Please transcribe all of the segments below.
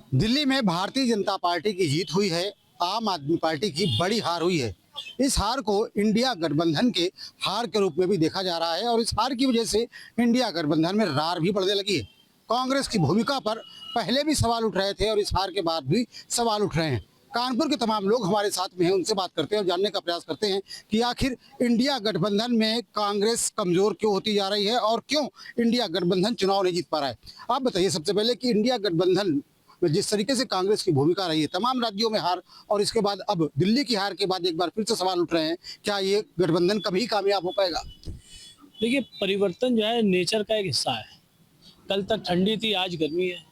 दिल्ली में भारतीय जनता पार्टी की जीत हुई है, आम आदमी पार्टी की बड़ी हार हुई है। इस हार को इंडिया गठबंधन के हार के रूप में भी देखा जा रहा है और इस हार की वजह से इंडिया गठबंधन में रार भी बढ़ने लगी है। कांग्रेस की भूमिका पर पहले भी सवाल उठ रहे थे और इस हार के बाद भी सवाल उठ रहे हैं। कानपुर के तमाम लोग हमारे साथ में हैं, उनसे बात करते हैं और जानने का प्रयास करते हैं कि आखिर इंडिया गठबंधन में कांग्रेस कमजोर क्यों होती जा रही है और क्यों इंडिया गठबंधन चुनाव नहीं जीत पा रहा है। आप बताइए सबसे पहले कि इंडिया गठबंधन में जिस तरीके से कांग्रेस की भूमिका रही है, तमाम राज्यों में हार और इसके बाद अब दिल्ली की हार के बाद एक बार फिर से सवाल उठ रहे हैं, क्या ये गठबंधन कभी कामयाब हो पाएगा? देखिए, परिवर्तन जो है नेचर का एक हिस्सा है। कल तक ठंडी थी, आज गर्मी है।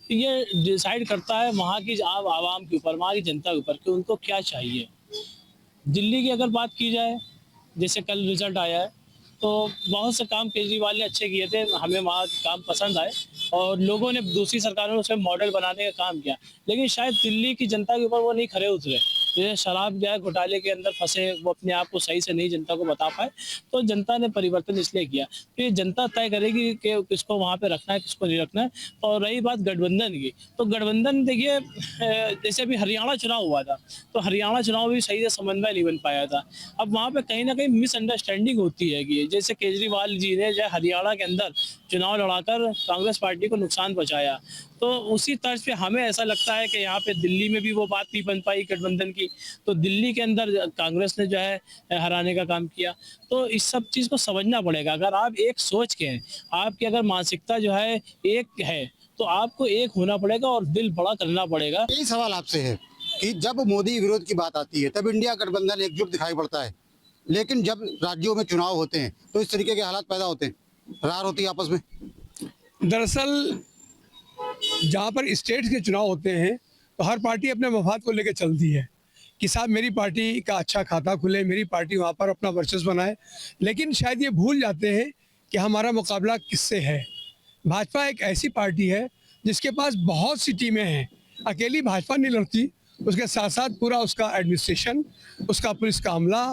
तो ये डिसाइड करता है वहाँ की आवाम के ऊपर, वहाँ की जनता के ऊपर कि उनको क्या चाहिए। दिल्ली की अगर बात की जाए, जैसे कल रिजल्ट आया है, तो बहुत से काम केजरीवाल ने अच्छे किए थे, हमें वहाँ के काम पसंद आए और लोगों ने, दूसरी सरकारों ने उसे मॉडल बनाने का काम किया। लेकिन शायद दिल्ली की जनता के ऊपर वो नहीं खरे उतरे। जैसे शराब जो है घोटाले के अंदर फंसे, वो अपने आप को सही से नहीं जनता को बता पाए, तो जनता ने परिवर्तन इसलिए किया। तो ये जनता तय करेगी कि किसको वहाँ पे रखना है, किसको नहीं रखना है। और रही बात गठबंधन की, तो गठबंधन देखिए, जैसे अभी हरियाणा चुनाव हुआ था, तो हरियाणा चुनाव भी सही से समन्वय नहीं बन पाया था। अब वहाँ पे कहीं ना कहीं मिसअंडरस्टैंडिंग होती है कि जैसे केजरीवाल जी ने जो हरियाणा के अंदर चुनाव लड़ाकर कांग्रेस पार्टी को नुकसान पहुंचाया, तो उसी तर्ज पे हमें ऐसा लगता है कि यहाँ पे दिल्ली में भी वो बात नहीं बन पाई गठबंधन की, तो दिल्ली के अंदर कांग्रेस ने जो है हराने का काम किया। तो इस सब चीज़ को समझना पड़ेगा। अगर आप एक सोच के हैं, आपकी अगर मानसिकता जो है एक है, तो आपको एक होना पड़ेगा और दिल बड़ा करना पड़ेगा। यही सवाल आपसे है कि जब मोदी विरोध की बात आती है तब इंडिया गठबंधन एकजुट दिखाई पड़ता है, लेकिन जब राज्यों में चुनाव होते हैं तो इस तरीके के हालात पैदा होते हैं, रार होती है आपस में। दरअसल जहाँ पर स्टेट्स के चुनाव होते हैं तो हर पार्टी अपने मफाद को लेकर चलती है कि साहब मेरी पार्टी का अच्छा खाता खुले, मेरी पार्टी वहाँ पर अपना वर्चस्व बनाए। लेकिन शायद ये भूल जाते हैं कि हमारा मुकाबला किससे है। भाजपा एक ऐसी पार्टी है जिसके पास बहुत सी टीमें हैं। अकेली भाजपा नहीं लड़ती, उसके साथ साथ पूरा उसका एडमिनिस्ट्रेशन, उसका पुलिस का अमला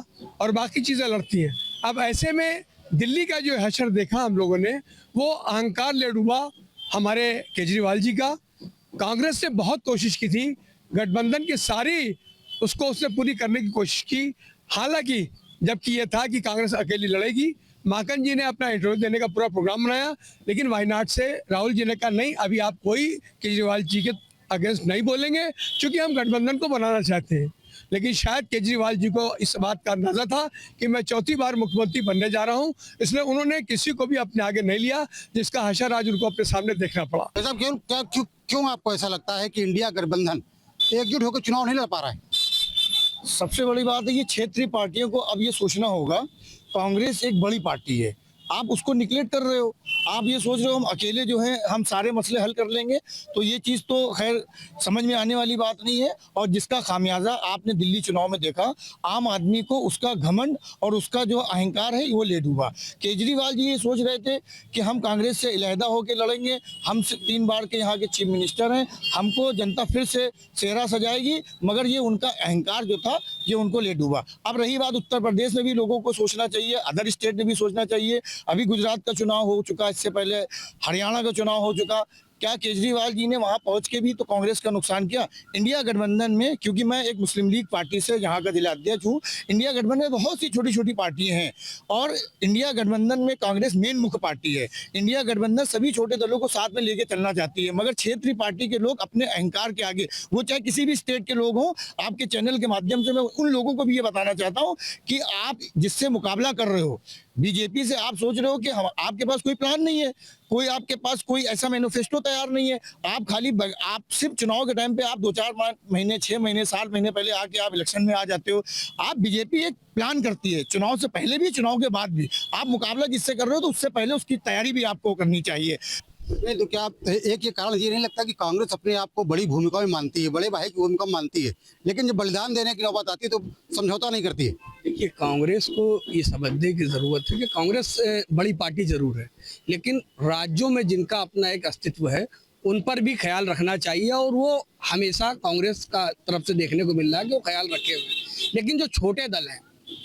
और बाकी चीज़ें लड़ती हैं। अब ऐसे में दिल्ली का जो हशर देखा हम लोगों ने, वो अहंकार ले डूबा हमारे केजरीवाल जी का। कांग्रेस ने बहुत कोशिश की थी, गठबंधन की सारी उसको उसने पूरी करने की कोशिश की। हालांकि जबकि ये था कि कांग्रेस अकेली लड़ेगी, माकन जी ने अपना इंटरव्यू देने का पूरा प्रोग्राम बनाया, लेकिन वायनाड से राहुल जी ने कहा नहीं, अभी आप कोई केजरीवाल जी के अगेंस्ट नहीं बोलेंगे क्योंकि हम गठबंधन को बनाना चाहते हैं। लेकिन शायद केजरीवाल जी को इस बात का अंदाजा था कि मैं चौथी बार मुख्यमंत्री बनने जा रहा हूं, इसलिए उन्होंने किसी को भी अपने आगे नहीं लिया, जिसका हशर आज उनको अपने सामने देखना पड़ा। साहब क्यों आपको ऐसा लगता है कि इंडिया गठबंधन एकजुट होकर चुनाव नहीं लड़ पा रहा है? सबसे बड़ी बात है कि क्षेत्रीय पार्टियों को अब ये सोचना होगा, कांग्रेस एक बड़ी पार्टी है, आप उसको निगलेक्ट कर रहे हो। आप ये सोच रहे हो हम अकेले जो हैं हम सारे मसले हल कर लेंगे, तो ये चीज़ तो खैर समझ में आने वाली बात नहीं है। और जिसका खामियाजा आपने दिल्ली चुनाव में देखा, आम आदमी को उसका घमंड और उसका जो अहंकार है वो ले डूबा। केजरीवाल जी ये सोच रहे थे कि हम कांग्रेस से अलहदा होकर लड़ेंगे, हम 3 बार के यहाँ के चीफ मिनिस्टर हैं, हमको जनता फिर से सेहरा सजाएगी, मगर ये उनका अहंकार जो था ये उनको ले डूबा। अब रही बात उत्तर प्रदेश में भी लोगों को सोचना चाहिए, अदर स्टेट में भी सोचना चाहिए। अभी गुजरात का चुनाव हो चुका, इससे पहले हरियाणा का चुनाव हो चुका। क्या केजरीवाल जी ने वहां पहुंच के भी तो कांग्रेस का नुकसान किया? इंडिया गठबंधन में, क्योंकि मैं एक मुस्लिम लीग पार्टी से यहाँ का जिला अध्यक्ष हूँ, इंडिया गठबंधन में बहुत सी छोटी छोटी पार्टियां हैं और इंडिया गठबंधन में कांग्रेस मेन मुख्य पार्टी है। इंडिया गठबंधन सभी छोटे दलों को साथ में लेके चलना चाहती है, मगर क्षेत्रीय पार्टी के लोग अपने अहंकार के आगे, वो चाहे किसी भी स्टेट के लोग हों, आपके चैनल के माध्यम से मैं उन लोगों को भी ये बताना चाहता हूँ कि आप जिससे मुकाबला कर रहे हो, बीजेपी से, आप सोच रहे हो कि हम, आपके पास कोई प्लान नहीं है, कोई आपके पास कोई ऐसा मैनिफेस्टो तैयार नहीं है। आप खाली आप सिर्फ चुनाव के टाइम पे आप 2-4 महीने, 6 महीने, 7 महीने पहले आके आप इलेक्शन में आ जाते हो। आप, बीजेपी एक प्लान करती है, चुनाव से पहले भी चुनाव के बाद भी। आप मुकाबला जिससे कर रहे हो तो उससे पहले उसकी तैयारी भी आपको करनी चाहिए। नहीं तो क्या एक ये कारण ये नहीं लगता कि कांग्रेस अपने आप को बड़ी भूमिका में मानती है, बड़े भाई की भूमिका में मानती है, लेकिन जब बलिदान देने की नौबत आती है तो समझौता नहीं करती है? देखिए, कांग्रेस को ये समझने की ज़रूरत है कि कांग्रेस बड़ी पार्टी ज़रूर है, लेकिन राज्यों में जिनका अपना एक अस्तित्व है उन पर भी ख्याल रखना चाहिए, और वो हमेशा कांग्रेस का तरफ से देखने को मिल रहा है कि वो ख्याल रखे हुए हैं। लेकिन जो छोटे दल हैं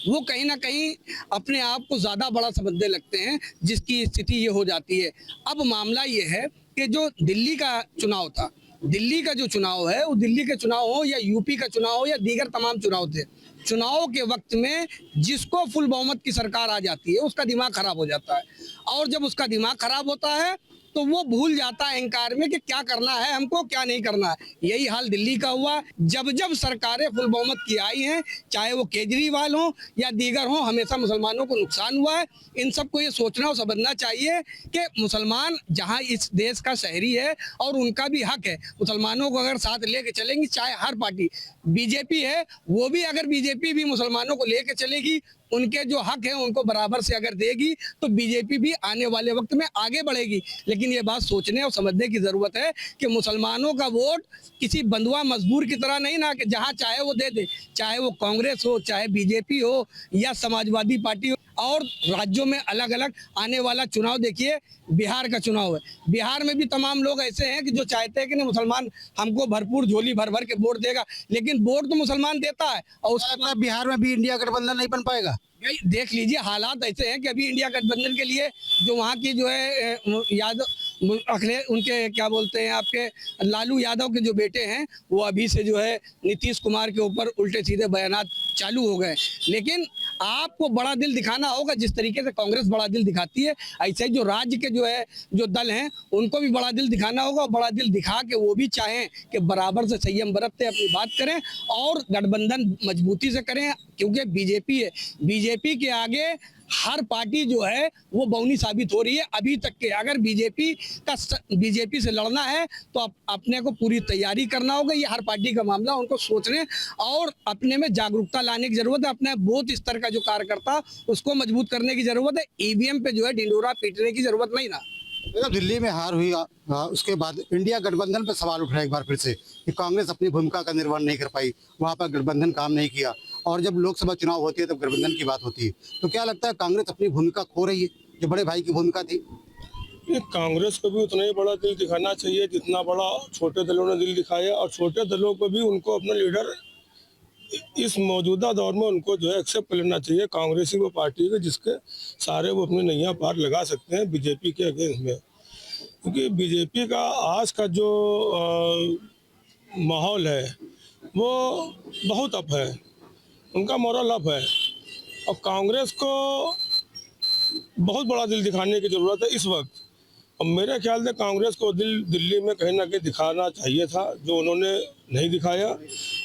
वो कहीं ना कहीं अपने आप को ज़्यादा बड़ा समझने लगते हैं, जिसकी स्थिति ये हो जाती है। अब मामला ये है कि जो दिल्ली का चुनाव था दिल्ली का जो चुनाव है, वो दिल्ली के चुनाव हो या यूपी का चुनाव हो या दीगर तमाम चुनाव थे, चुनाव के वक्त में जिसको फुल बहुमत की सरकार आ जाती है उसका दिमाग खराब हो जाता है, और जब उसका दिमाग खराब होता है तो वो भूल जाता है अहंकार में कि क्या करना है हमको, क्या नहीं करना है। यही हाल दिल्ली का हुआ। जब जब सरकारें फुल बहुमत की आई हैं, चाहे वो केजरीवाल हो या दीगर हो, हमेशा मुसलमानों को नुकसान हुआ है। इन सबको ये सोचना और समझना चाहिए कि मुसलमान जहाँ इस देश का शहरी है और उनका भी हक है, मुसलमानों को अगर साथ लेके चलेंगी, चाहे हर पार्टी, बीजेपी है वो भी, अगर बीजेपी भी मुसलमानों को लेके चलेगी, उनके जो हक है उनको बराबर से अगर देगी, तो बीजेपी भी आने वाले वक्त में आगे बढ़ेगी। लेकिन ये बात सोचने और समझने की जरूरत है कि मुसलमानों का वोट किसी बंधुआ मजदूर की तरह नहीं ना, कि जहां चाहे वो दे दे, चाहे वो कांग्रेस हो, चाहे बीजेपी हो या समाजवादी पार्टी हो। और राज्यों में अलग अलग आने वाला चुनाव देखिए, बिहार का चुनाव है, बिहार में भी तमाम लोग ऐसे हैं कि जो चाहते हैं कि नहीं मुसलमान हमको भरपूर झोली भर भर के वोट देगा, लेकिन वोट तो मुसलमान देता है। और उसके बाद बिहार में भी इंडिया गठबंधन नहीं बन पाएगा। भाई देख लीजिए, हालात ऐसे हैं कि अभी इंडिया गठबंधन के लिए जो वहाँ की जो है यादव अखिलेश, उनके क्या बोलते हैं आपके लालू यादव के जो बेटे हैं, वो अभी से जो है नीतीश कुमार के ऊपर उल्टे सीधे बयानात चालू हो गए। लेकिन आपको बड़ा दिल दिखाना होगा, जिस तरीके से कांग्रेस बड़ा दिल दिखाती है, ऐसे ही जो राज्य के जो दल हैं उनको भी बड़ा दिल दिखाना होगा। बड़ा दिल दिखा के वो भी चाहें कि बराबर से संयम बरतते अपनी बात करें और गठबंधन मजबूती से करें, क्योंकि बीजेपी है, बीजेपी के आगे हर पार्टी जो है वो बौनी साबित हो रही है अभी तक के। अगर बीजेपी से लड़ना है तो अपने को पूरी तैयारी करना होगा। ये हर पार्टी का मामला, उनको सोचने और अपने में जागरूकता लाने की जरूरत है। अपने बूथ स्तर का जो कार्यकर्ता उसको मजबूत करने की जरूरत है। ईवीएम पे जो है ढिंडोरा पीटने की जरूरत नहीं ना। दिल्ली में हार हुई, उसके बाद इंडिया गठबंधन पर सवाल उठ रहा है एक बार फिर से कि कांग्रेस अपनी भूमिका का निर्वहन नहीं कर पाई, वहाँ पर गठबंधन काम नहीं किया, और जब लोकसभा चुनाव होती है तब गठबंधन की बात होती है। तो क्या लगता है कांग्रेस अपनी भूमिका खो रही है, जो बड़े भाई की भूमिका थी? ये कांग्रेस को भी उतना ही बड़ा दिल दिखाना चाहिए जितना बड़ा छोटे दलों ने दिल दिखाया, और छोटे दलों को भी उनको अपना लीडर इस मौजूदा दौर में उनको जो है एक्सेप्ट कर लेना चाहिए। कांग्रेस ही वो पार्टी है जिसके सारे वो अपनी नैया पार लगा सकते हैं बीजेपी के अगेंस्ट में, क्योंकि बीजेपी का आज का जो माहौल है वो बहुत अप है, उनका मोरल अप है, और कांग्रेस को बहुत बड़ा दिल दिखाने की ज़रूरत है इस वक्त। और मेरे ख्याल से कांग्रेस को दिल दिल्ली में कहीं ना कहीं दिखाना चाहिए था, जो उन्होंने नहीं दिखाया,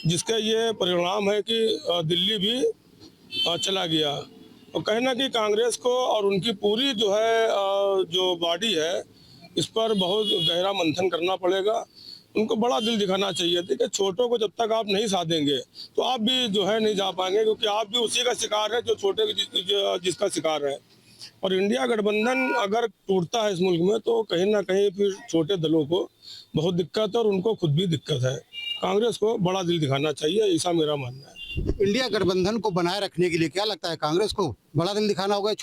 जिसका ये परिणाम है कि दिल्ली भी चला गया। और कहीं ना कहीं कांग्रेस को और उनकी पूरी जो है जो बॉडी है, इस पर बहुत गहरा मंथन करना पड़ेगा। उनको बड़ा दिल दिखाना चाहिए थी कि छोटों को जब तक आप नहीं साधेंगे तो आप भी जो है नहीं जा पाएंगे, क्योंकि आप भी उसी का शिकार है जो छोटे जिसका शिकार है। और इंडिया गठबंधन अगर टूटता है इस मुल्क में तो कहीं ना कहीं फिर छोटे दलों को बहुत दिक्कत है और उनको खुद भी दिक्कत है। कांग्रेस को बड़ा दिल दिखाना चाहिए, ऐसा मेरा मानना है। इंडिया गठबंधन को बनाए रखने के लिए क्या लगता है कांग्रेस को बड़ा दिल दिखाना होगा?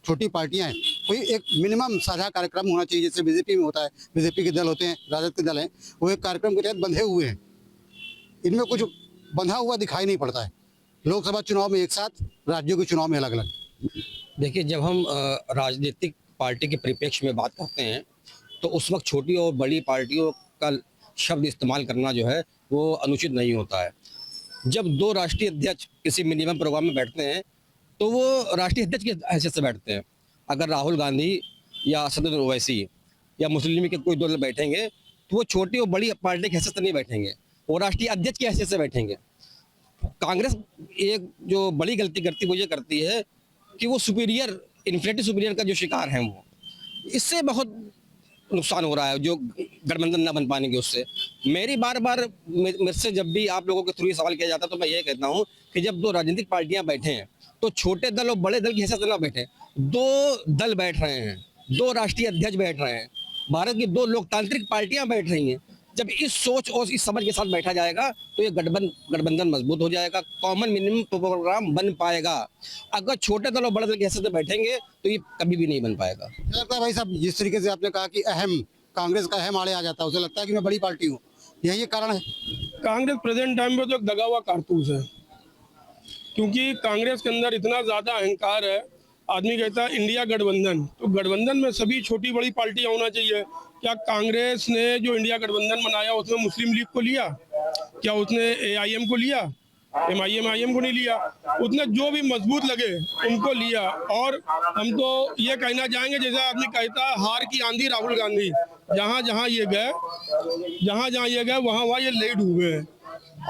छोटी पार्टियां हैं, कोई एक मिनिमम साझा कार्यक्रम होना चाहिए, जैसे बीजेपी में होता है, बीजेपी के दल होते हैं, राजद के दल हैं, वो एक कार्यक्रम के तहत बंधे हुए हैं। इनमें कुछ बंधा हुआ दिखाई नहीं पड़ता है। लोकसभा चुनाव में एक साथ, राज्यों के चुनाव में अलग अलग। देखिए, जब हम राजनीतिक पार्टी के परिप्रेक्ष्य में बात करते हैं तो उस वक्त छोटी और बड़ी पार्टियों का शब्द इस्तेमाल करना जो है वो अनुचित नहीं होता है। जब दो राष्ट्रीय अध्यक्ष किसी मिनिमम प्रोग्राम में बैठते हैं तो वो राष्ट्रीय अध्यक्ष की हैसियत से बैठते हैं। अगर राहुल गांधी या असद ओवैसी या मुस्लिम लीग के कोई दो बैठेंगे तो वो छोटी और बड़ी पार्टी की हैसियत से नहीं बैठेंगे, वो राष्ट्रीय अध्यक्ष की हैसियत से बैठेंगे। कांग्रेस एक जो बड़ी गलती करती वो ये करती है कि वो सुपीरियर, इन्फ्लेटेड सुपीरियर का जो शिकार हैं, वो इससे बहुत नुकसान हो रहा है जो गठबंधन न बन पाने के उससे। मेरी बार मेरे से जब भी आप लोगों के थ्रू सवाल किया जाता है तो मैं ये कहता हूँ कि जब दो राजनीतिक पार्टियां बैठे हैं तो छोटे दल और बड़े दल की हैसियत से ना बैठे, दो दल बैठ रहे हैं, दो राष्ट्रीय अध्यक्ष बैठ रहे हैं, भारत की दो लोकतांत्रिक पार्टियां बैठ रही हैं। जब इस सोच और इस समझ के साथ बैठा जाएगा तो ये गठबंधन मजबूत हो जाएगा, कॉमन मिनिमम प्रोग्राम बन पाएगा। अगर छोटे दल और बड़े दल के हैसियत से बैठेंगे तो ये कभी भी नहीं बन पाएगा। लगता है भाई साहब, जिस तरीके से आपने कहा कि कांग्रेस का अहम आड़े आ जाता है, उसे लगता है कि मैं बड़ी पार्टी हूँ, यही कारण है? कांग्रेस प्रेजेंट टाइम में तो एक दगा हुआ कारतूस है, क्योंकि कांग्रेस के अंदर इतना ज़्यादा अहंकार है। आदमी कहता है इंडिया गठबंधन, तो गठबंधन में सभी छोटी बड़ी पार्टियां होना चाहिए, क्या कांग्रेस ने जो इंडिया गठबंधन बनाया उसमें मुस्लिम लीग को लिया? क्या उसने AIM को लिया? MIM को नहीं लिया। उसने जो भी मजबूत लगे उनको लिया। और हम तो ये कहना चाहेंगे, जैसे आदमी कहता है हार की आंधी राहुल गांधी, जहाँ जहाँ ये गए वहाँ वहाँ ये लेट हुए हैं।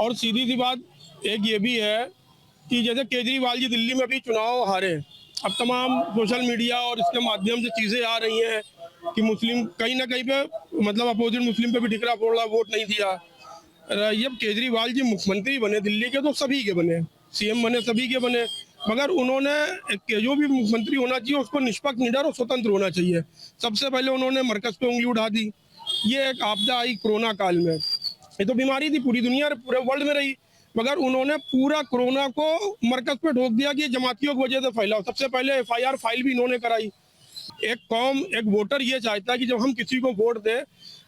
और सीधी सी बात एक ये भी है कि जैसे केजरीवाल जी दिल्ली में भी चुनाव हारे, अब तमाम सोशल मीडिया और इसके माध्यम से चीज़ें आ रही हैं कि मुस्लिम कहीं ना कहीं पे मतलब अपोजिट मुस्लिम पे भी ठिकरा फोड़ रहा, वोट नहीं दिया। जब केजरीवाल जी मुख्यमंत्री बने दिल्ली के तो सभी के बने, CM बने सभी के बने, मगर उन्होंने जो भी मुख्यमंत्री होना चाहिए उसको निष्पक्ष, निडर और स्वतंत्र होना चाहिए। सबसे पहले उन्होंने मरकज पे उंगली उठा दी। ये एक आपदा आई कोरोना काल में, ये तो बीमारी थी पूरी दुनिया पूरे वर्ल्ड में रही, मगर उन्होंने पूरा कोरोना को मरकज पे ठोक दिया कि ये जमातियों की वजह से फैला। सबसे पहले FIR फाइल भी इन्होंने कराई। एक कौम, एक वोटर ये चाहता है कि जब हम किसी को वोट दें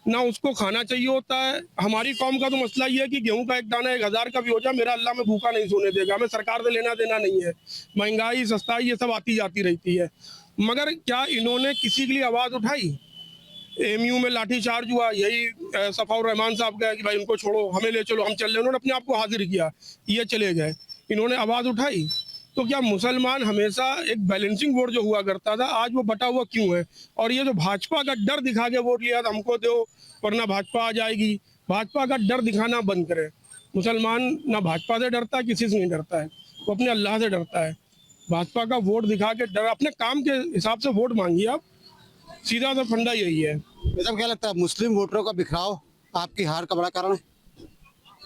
ना उसको खाना चाहिए होता है। हमारी कौम का तो मसला ये है कि गेहूं का एक दाना 1000 का भी हो जाए, मेरा अल्लाह में भूखा नहीं सोने देगा। हमें सरकार से लेना देना नहीं है। महंगाई, सस्ताई ये सब आती जाती रहती है, मगर क्या इन्होंने किसी के लिए आवाज़ उठाई? AMU में लाठीचार्ज हुआ, यही सफाउर रहमान साहब का कि भाई उनको छोड़ो, हमें ले चलो, हम चल रहे। उन्होंने अपने आप को हाजिर किया, ये चले गए। इन्होंने आवाज़ उठाई? तो क्या मुसलमान हमेशा एक बैलेंसिंग वोट जो हुआ करता था, आज वो बटा हुआ क्यों है? और ये जो भाजपा का डर दिखा के वोट लिया था, हमको दो वरना भाजपा आ जाएगी, भाजपा का डर दिखाना बंद करें। मुसलमान ना भाजपा से डरता है, किसी से नहीं डरता है, वो अपने अल्लाह से डरता है। भाजपा का वोट दिखा के डर, अपने काम के हिसाब से वोट मांगिए आप, सीधा सा फंडा यही है। मतलब क्या लगता है मुस्लिम वोटरों का बिखराव आपकी हार का बड़ा कारण है?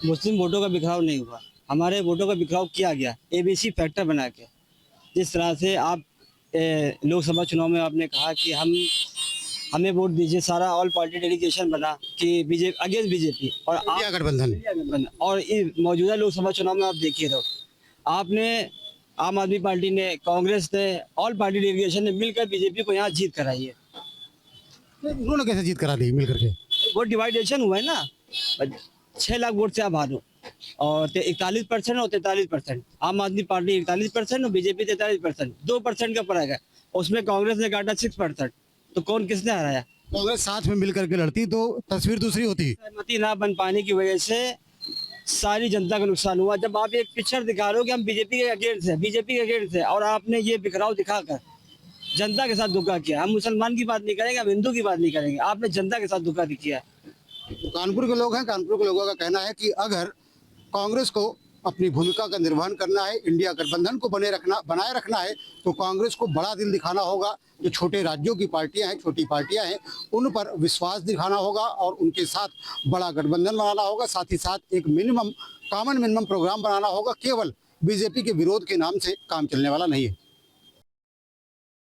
मुस्लिम वोटों का बिखराव नहीं हुआ, हमारे वोटों का बिखराव किया गया ABC फैक्टर बना के। जिस तरह से आप लोकसभा चुनाव में आपने कहा कि हमें वोट दीजिए, सारा ऑल पार्टी डेलीगेशन बना कि BJP अगेंस्ट BJP और इंडिया गठबंधन। और मौजूदा लोकसभा चुनाव में आप देखिए तो आपने आम आदमी पार्टी ने, कांग्रेस ने, ऑल पार्टी डेलीगेशन ने मिलकर BJP को यहाँ जीत कराई है। उन्होंने कैसे जीत करा दी मिल करके? वोट डिवाइडेशन हुआ है ना, 6 लाख वोट से आप हारो, और 41% और 43%। आम आदमी पार्टी 41% और BJP 43%, 2% का फर्क है। उसमें कांग्रेस ने काटा 6%। तो कौन किसने हराया? कांग्रेस साथ में मिल करके लड़ती तो तस्वीर दूसरी होती। सहमति ना बन पाने की वजह से सारी जनता का नुकसान हुआ। जब आप एक पिक्चर दिखा रहे हो कि हम BJP के अगेंस्ट है, और आपने ये बिखराव दिखाकर जनता के साथ धोखा किया। हम मुसलमान की बात नहीं करेंगे, हम हिंदू की बात नहीं करेंगे, आपने जनता के साथ धोखा किया। तो कानपुर के लोग हैं, कानपुर के लोगों का कहना है कि अगर कांग्रेस को अपनी भूमिका का निर्वहन करना है, इंडिया गठबंधन को बनाए रखना है, तो कांग्रेस को बड़ा दिल दिखाना होगा। जो छोटे राज्यों की पार्टियां हैं, छोटी पार्टियां हैं, उन पर विश्वास दिखाना होगा और उनके साथ बड़ा गठबंधन बनाना होगा। साथ ही साथ एक कॉमन मिनिमम प्रोग्राम बनाना होगा। केवल BJP के विरोध के नाम से काम चलने वाला नहीं है।